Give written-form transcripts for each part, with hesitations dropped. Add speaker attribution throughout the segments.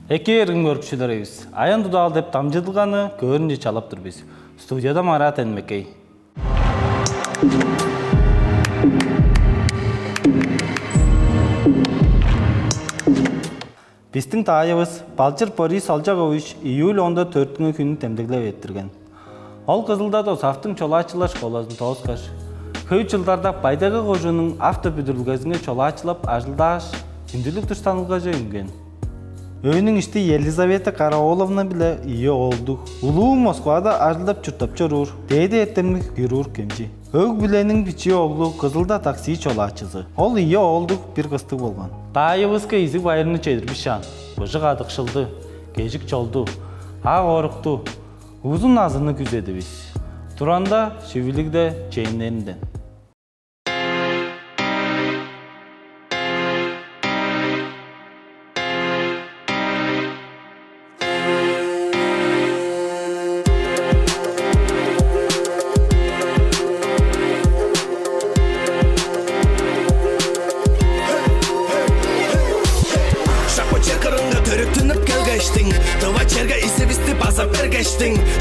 Speaker 1: Экерин көркүчүлөрүбүз. Аян Дудал деп дамжылганы көрүнү чалып турбуз. Студияда Марат Энмекей. Биздин таайыбыз Балчыр Борис Алжагович июль 14 күнү темдеглеп этtirген. Ол Кызылдадо Сафтың чолаачылар школасын тоскаш. Көп жылдарда байдагы кожунун автопүдүрүлгөзүнө чолаачылап ажылдаш жимдилик туштанылга жөнген. Өйнүн ишти Елизавета Караоловна биле ие олду. Улуу Москвада ажылдап чуртап чорур. Дейде эттермик хирург кемчи. Өг биленин бичи оглу Кызылда такси чолаачысы. Ол ие олду бир кызды болгон. Таайыбызга изик байырны чедирбишан. Быжык адыкшылды, кежик чолду, ак орукту, узун азыны күзедибиз. Туранда шивилигде чейинлеринден.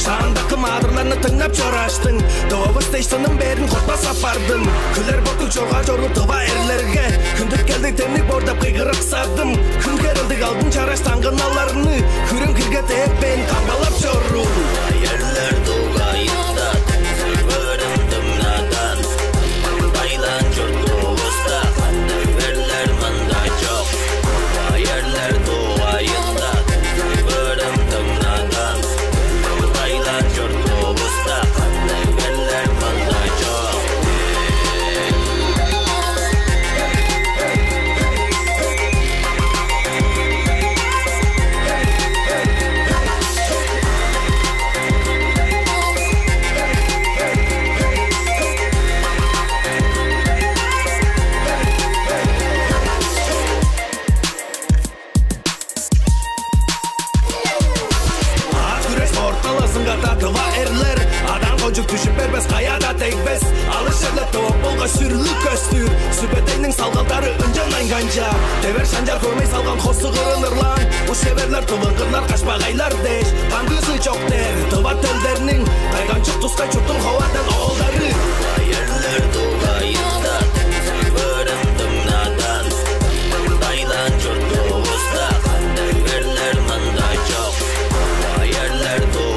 Speaker 2: Şağındaki mağdurlarını tınlap çoraştın. Doğu station'ın berin korkma sapardın. Küller botu çoğa çorup tıva erlerge. Kündük geldik temlik bordap kıygırık sardım. Kün gerildik aldın çaraş tangınalarını. Kürüm kirge tek ben kambalap çorum. Yerler doğayında Sürgörüm dımnadan Baylan çorduğuzda Verler manda çok. Yerler doğayında Sürgörüm dımnadan Düşüp berbez kayada tekbez Alışırla tavuk bolga sürülü köstür Sübeteynin salgalları öncen ayganca Tever şancar görmey salgan kosu kırılır lan Bu severler tıvıngırlar kaçbağaylar deş Kangısı çok der Tıva telderinin Kaygancık tuskay çurtun havadan oğulları Yerler doğayında Sürgörüm dımnadan Daylan çurduğuzda Verler manda çok Yerler doğayında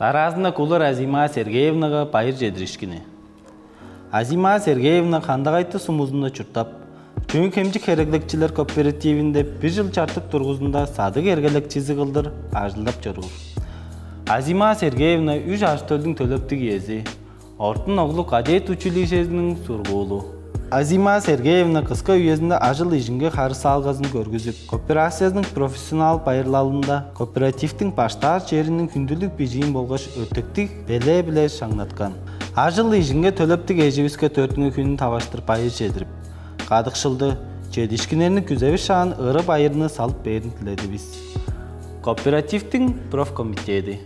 Speaker 1: Таразында кулар Азима Сергеевнаға байыр жедірішкіні. Азима Сергеевна қандағайты сумузында чуртап, Жөн кемчик хереглекчилер кооперативинде 1 жыл чартык тургузунда садык эргелекчиси кылдыр ажылдап чорур. Азима Сергеевна 3 аштөлдүн төлөптүк ээси, ортун оглу кадет училищесинин сургуулу. Азима Сергеевна кыска үйесінде ажыл ижинге қарсы алғазын көргізіп, кооперациясының профессионал байырлалында кооперативтің баштар жерінің күнділік бежейін болғаш өттіктік беле-біле шаңнатқан. Ажыл ижинге төлөптік ежевіске 4 күнін таваштыр байыр жедіріп. Қадықшылды, жедішкінерінің күзеви шағын ыры байырны салып берін тіледі біз. Кооперативтің профкомитеті.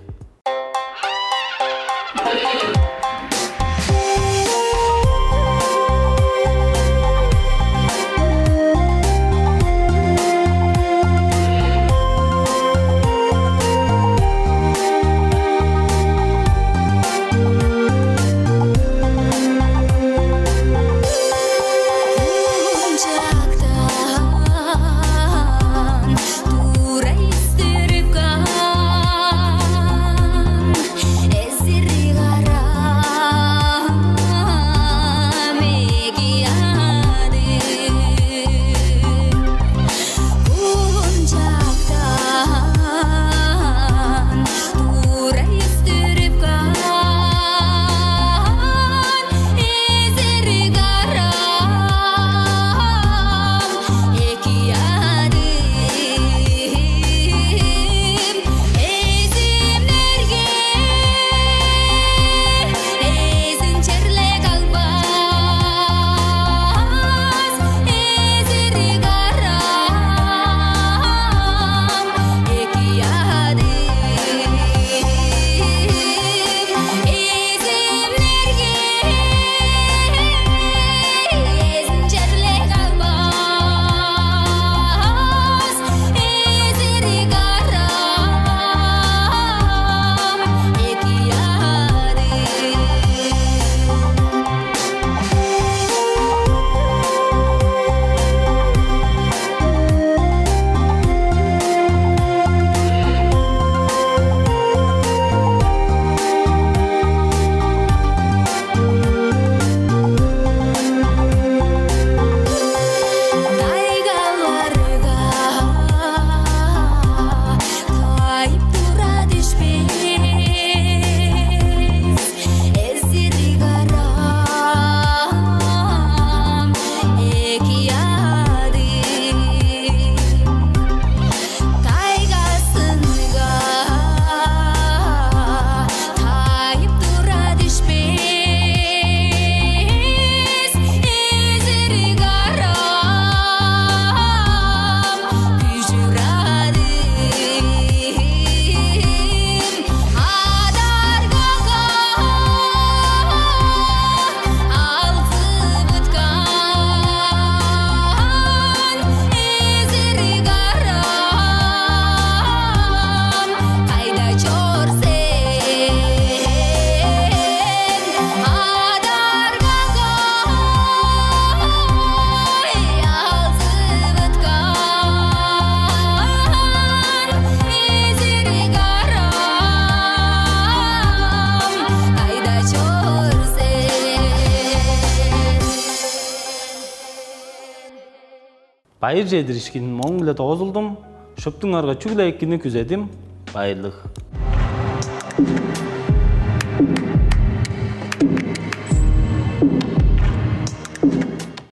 Speaker 1: Байыр жедиришкин моң биле тоозулдум. Шөптүңарга чүгле эккини күзедим. Байырлык.